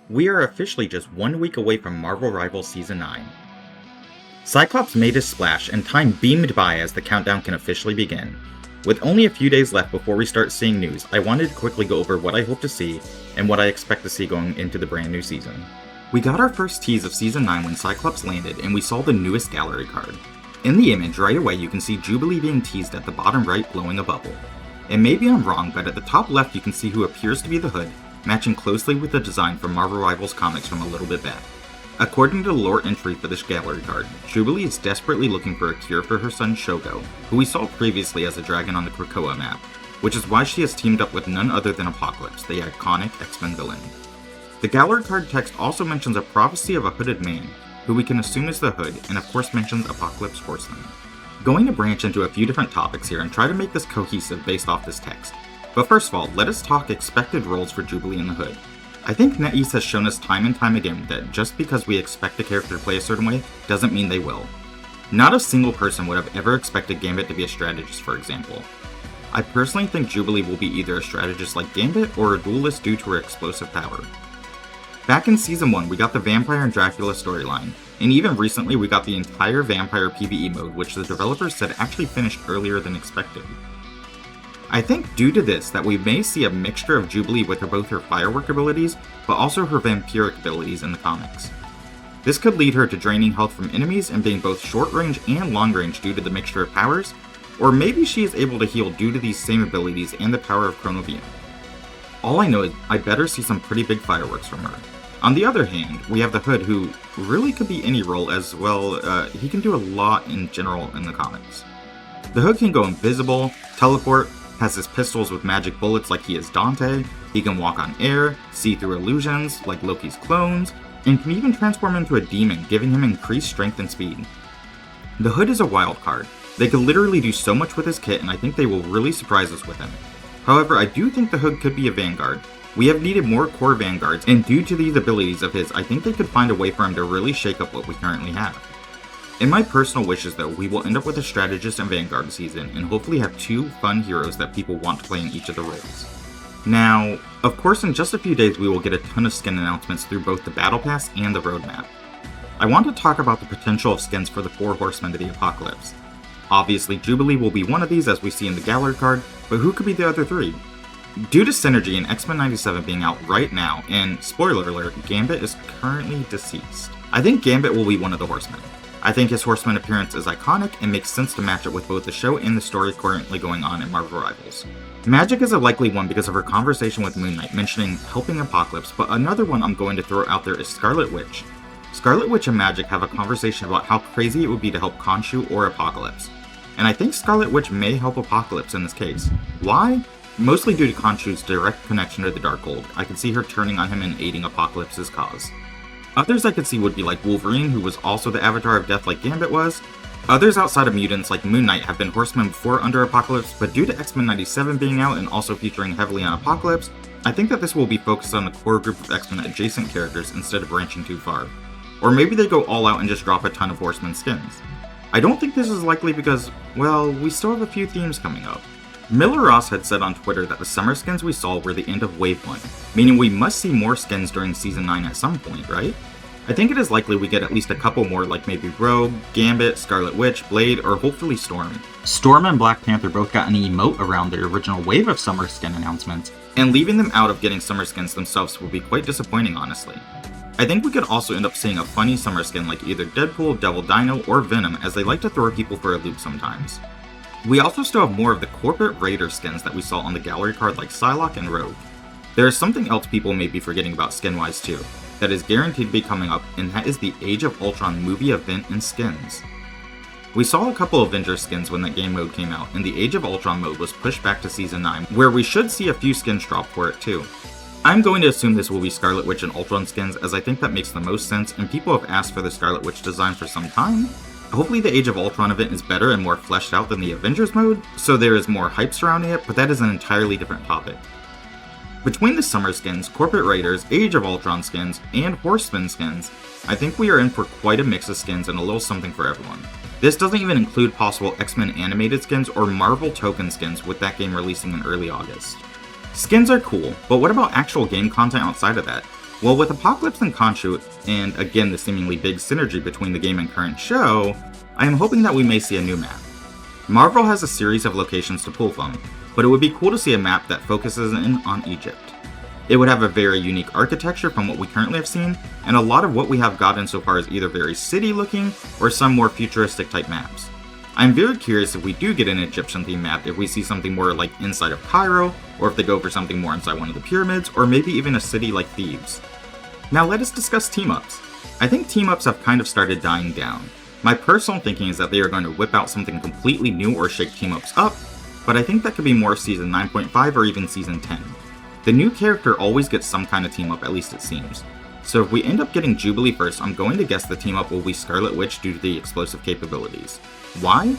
We are officially just 1 week away from Marvel Rivals Season 9. Cyclops made his splash, and time beamed by as the countdown can officially begin. With only a few days left before we start seeing news, I wanted to quickly go over what I hope to see, and what I expect to see going into the brand new season. We got our first tease of Season 9 when Cyclops landed, and we saw the newest gallery card. In the image, right away you can see Jubilee being teased at the bottom right blowing a bubble. And maybe I'm wrong, but at the top left you can see who appears to be the Hood, matching closely with the design from Marvel Rivals comics from a little bit back. According to the lore entry for this gallery card, Jubilee is desperately looking for a cure for her son Shogo, who we saw previously as a dragon on the Krakoa map, which is why she has teamed up with none other than Apocalypse, the iconic X-Men villain. The gallery card text also mentions a prophecy of a hooded man, who we can assume is the Hood, and of course mentions Apocalypse Horseman. Going to branch into a few different topics here and try to make this cohesive based off this text. But first of all, let us talk expected roles for Jubilee and the Hood. I think NetEase has shown us time and time again that just because we expect a character to play a certain way, doesn't mean they will. Not a single person would have ever expected Gambit to be a strategist, for example. I personally think Jubilee will be either a strategist like Gambit or a duelist due to her explosive power. Back in Season 1, we got the Vampire and Dracula storyline, and even recently we got the entire Vampire PvE mode, which the developers said actually finished earlier than expected. I think due to this that we may see a mixture of Jubilee with both her firework abilities, but also her vampiric abilities in the comics. This could lead her to draining health from enemies and being both short range and long range due to the mixture of powers, or maybe she is able to heal due to these same abilities and the power of Chronovium. All I know is I better see some pretty big fireworks from her. On the other hand, we have the Hood, who really could be any role as well. He can do a lot in general in the comics. The Hood can go invisible, teleport, has his pistols with magic bullets like he is Dante, he can walk on air, see through illusions like Loki's clones, and can even transform into a demon, giving him increased strength and speed. The Hood is a wild card. They could literally do so much with his kit, and I think they will really surprise us with him. However, I do think the Hood could be a Vanguard. We have needed more core Vanguards, and due to these abilities of his, I think they could find a way for him to really shake up what we currently have. In my personal wishes though, we will end up with a strategist and Vanguard season, and hopefully have two fun heroes that people want to play in each of the roles. Now, of course in just a few days we will get a ton of skin announcements through both the Battle Pass and the roadmap. I want to talk about the potential of skins for the 4 Horsemen of the Apocalypse. Obviously Jubilee will be one of these as we see in the gallery card, but who could be the other 3? Due to Synergy and X-Men 97 being out right now, and spoiler alert, Gambit is currently deceased, I think Gambit will be one of the Horsemen. I think his Horseman appearance is iconic and makes sense to match it with both the show and the story currently going on in Marvel Rivals. Magic is a likely one because of her conversation with Moon Knight mentioning helping Apocalypse, but another one I'm going to throw out there is Scarlet Witch. Scarlet Witch and Magic have a conversation about how crazy it would be to help Khonshu or Apocalypse. And I think Scarlet Witch may help Apocalypse in this case. Why? Mostly due to Khonshu's direct connection to the Darkhold. I could see her turning on him and aiding Apocalypse's cause. Others I could see would be like Wolverine, who was also the Avatar of Death like Gambit was. Others outside of mutants like Moon Knight have been Horsemen before under Apocalypse, but due to X-Men 97 being out and also featuring heavily on Apocalypse, I think that this will be focused on the core group of X-Men adjacent characters instead of branching too far. Or maybe they go all out and just drop a ton of Horseman skins. I don't think this is likely because, well, we still have a few themes coming up. Miller Ross had said on Twitter that the summer skins we saw were the end of Wave 1, meaning we must see more skins during Season 9 at some point, right? I think it is likely we get at least a couple more like maybe Rogue, Gambit, Scarlet Witch, Blade, or hopefully Storm. Storm and Black Panther both got an emote around their original wave of summer skin announcements, and leaving them out of getting summer skins themselves would be quite disappointing honestly. I think we could also end up seeing a funny summer skin like either Deadpool, Devil Dino, or Venom, as they like to throw people for a loop sometimes. We also still have more of the corporate Raider skins that we saw on the gallery card like Psylocke and Rogue. There is something else people may be forgetting about skin-wise too, that is guaranteed to be coming up, and that is the Age of Ultron movie event and skins. We saw a couple Avengers skins when that game mode came out, and the Age of Ultron mode was pushed back to Season 9, where we should see a few skins drop for it too. I'm going to assume this will be Scarlet Witch and Ultron skins, as I think that makes the most sense, and people have asked for the Scarlet Witch design for some time. Hopefully the Age of Ultron event is better and more fleshed out than the Avengers mode, so there is more hype surrounding it, but that is an entirely different topic. Between the summer skins, corporate Raiders, Age of Ultron skins, and Horseman skins, I think we are in for quite a mix of skins and a little something for everyone. This doesn't even include possible X-Men animated skins or Marvel token skins with that game releasing in early August. Skins are cool, but what about actual game content outside of that? Well, with Apocalypse and Khonshu, and again the seemingly big synergy between the game and current show, I am hoping that we may see a new map. Marvel has a series of locations to pull from, but it would be cool to see a map that focuses in on Egypt. It would have a very unique architecture from what we currently have seen, and a lot of what we have gotten so far is either very city looking or some more futuristic type maps. I'm very curious if we do get an Egyptian themed map, if we see something more like inside of Cairo, or if they go for something more inside one of the pyramids, or maybe even a city like Thebes. Now let us discuss team-ups. I think team-ups have kind of started dying down. My personal thinking is that they are going to whip out something completely new or shake team-ups up, but I think that could be more Season 9.5 or even Season 10. The new character always gets some kind of team-up, at least it seems. So if we end up getting Jubilee first, I'm going to guess the team-up will be Scarlet Witch due to the explosive capabilities. Why?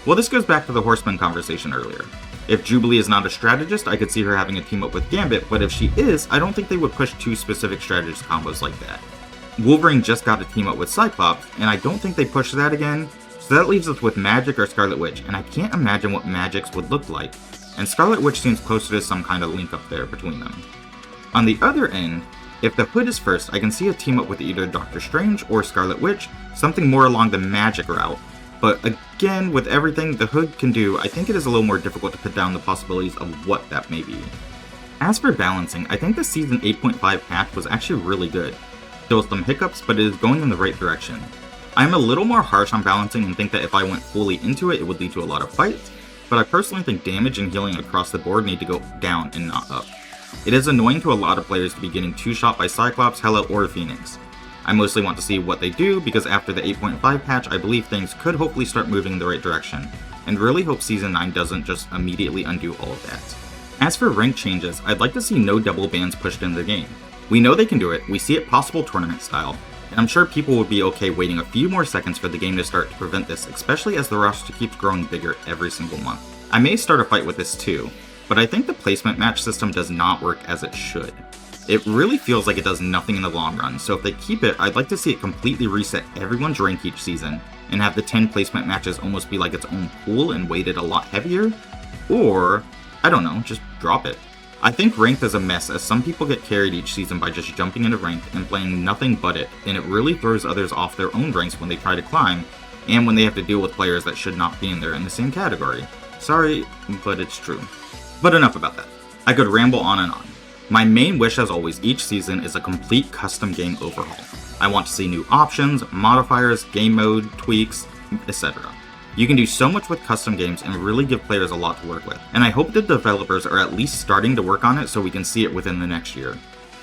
Well, this goes back to the Horseman conversation earlier. If Jubilee is not a strategist, I could see her having a team-up with Gambit, but if she is, I don't think they would push two specific strategist combos like that. Wolverine just got a team-up with Cyclops, and I don't think they push that again, so that leaves us with Magic or Scarlet Witch, and I can't imagine what Magic's would look like, and Scarlet Witch seems closer to some kind of link up there between them. On the other end, if the Hood is first, I can see a team-up with either Doctor Strange or Scarlet Witch, something more along the Magic route. But again, with everything the Hood can do, I think it is a little more difficult to put down the possibilities of what that may be. As for balancing, I think the Season 8.5 patch was actually really good. There was some hiccups, but it is going in the right direction. I am a little more harsh on balancing and think that if I went fully into it, it would lead to a lot of fights, but I personally think damage and healing across the board need to go down and not up. It is annoying to a lot of players to be getting two-shot by Cyclops, Hela, or Phoenix. I mostly want to see what they do, because after the 8.5 patch, I believe things could hopefully start moving in the right direction, and really hope Season 9 doesn't just immediately undo all of that. As for rank changes, I'd like to see no double bans pushed into the game. We know they can do it, we see it possible tournament style, and I'm sure people would be okay waiting a few more seconds for the game to start to prevent this, especially as the roster keeps growing bigger every single month. I may start a fight with this too, but I think the placement match system does not work as it should. It really feels like it does nothing in the long run, so if they keep it, I'd like to see it completely reset everyone's rank each season, and have the 10 placement matches almost be like its own pool and weighted a lot heavier, or, I don't know, just drop it. I think ranked is a mess, as some people get carried each season by just jumping into ranked and playing nothing but it, and it really throws others off their own ranks when they try to climb, and when they have to deal with players that should not be in there in the same category. Sorry, but it's true. But enough about that. I could ramble on and on. My main wish, as always, each season is a complete custom game overhaul. I want to see new options, modifiers, game mode, tweaks, etc. You can do so much with custom games and really give players a lot to work with, and I hope the developers are at least starting to work on it so we can see it within the next year.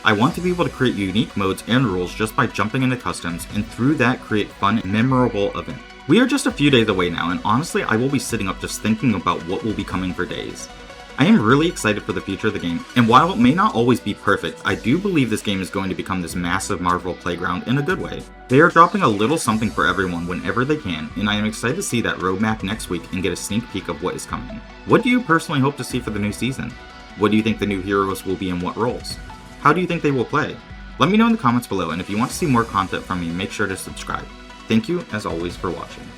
I want to be able to create unique modes and rules just by jumping into customs, and through that create fun and memorable events. We are just a few days away now, and honestly I will be sitting up just thinking about what will be coming for days. I am really excited for the future of the game, and while it may not always be perfect, I do believe this game is going to become this massive Marvel playground in a good way. They are dropping a little something for everyone whenever they can, and I am excited to see that roadmap next week and get a sneak peek of what is coming. What do you personally hope to see for the new season? What do you think the new heroes will be in what roles? How do you think they will play? Let me know in the comments below, and if you want to see more content from me, make sure to subscribe. Thank you, as always, for watching.